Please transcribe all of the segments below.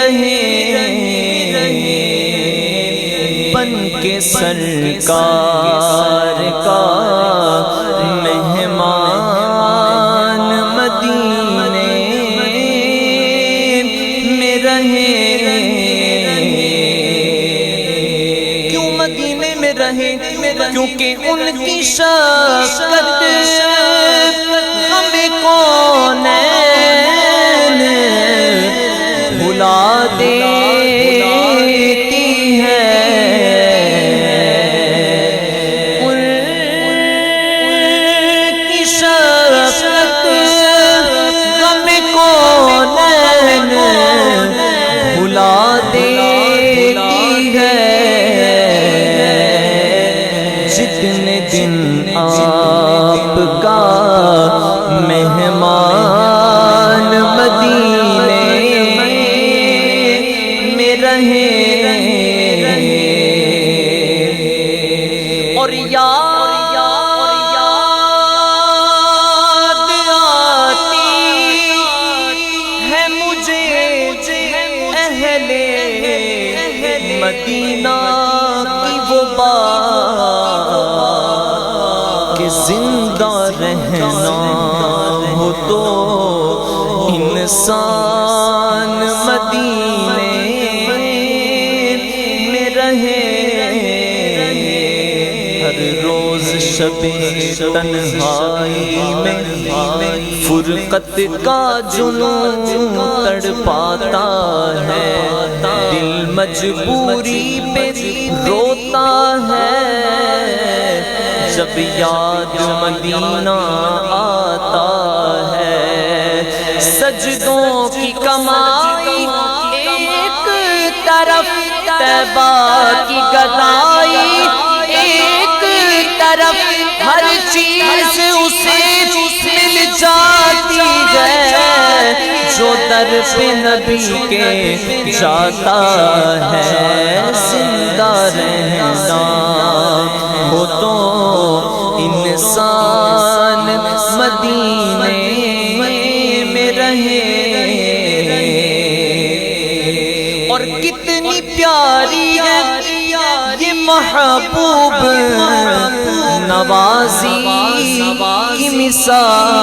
رہے بن کے سرکار کا مہمان مدینے میں رہے۔ کیوں مدینے میں رہے؟ کیونکہ ان کی شفقت ہمیں کونین بھلا دیتی ہے۔ ان کی شفقت ہمیں کونین بھلا دیتی ہے۔ جتنے دن آپ کا مہمان مدینے میں رہے اور یاد آتی ہے مجھے اہل مدینہ کی وہ بات کہ زندہ رہنا ہو تو انسان مدینے میں رہے۔ ہر روز شب تنہائی میں فرقت کا جنون تڑپاتا ہے، دل مجبوری پہ روتا ہے۔ جب یاد مدینہ آتا ہے، سجدوں کی کمائی ایک طرف، طیبہ کی گدائی ایک طرف، ہر چیز اسے مل جاتی ہے۔ جو در پہ نبی کے جاتا ہے، زندہ رہنا ہو تو انسان مدینے میں رہے۔ اور کتنی پیاری ہے یہ محبوب نوازی کی مثال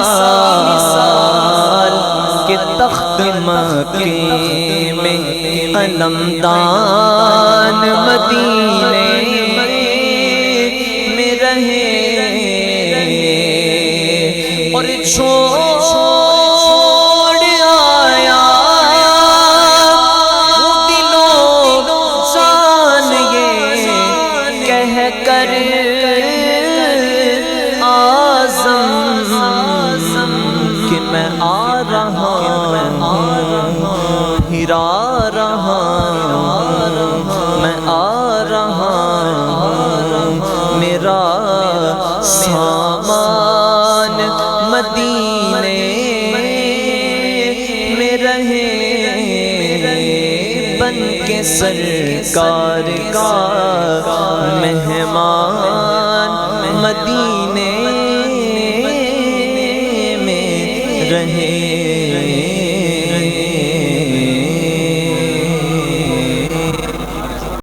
کہ تخت مکے میں علمدان مدینے میں رہے اور چھوڑ آیا دلوں جان یہ کہہ کر آزم کہ میں آ رہا پھر آ رہا میں آ رہا میرا سامان مدینے میں رہے بن کے سرکار کا مہمان مدینے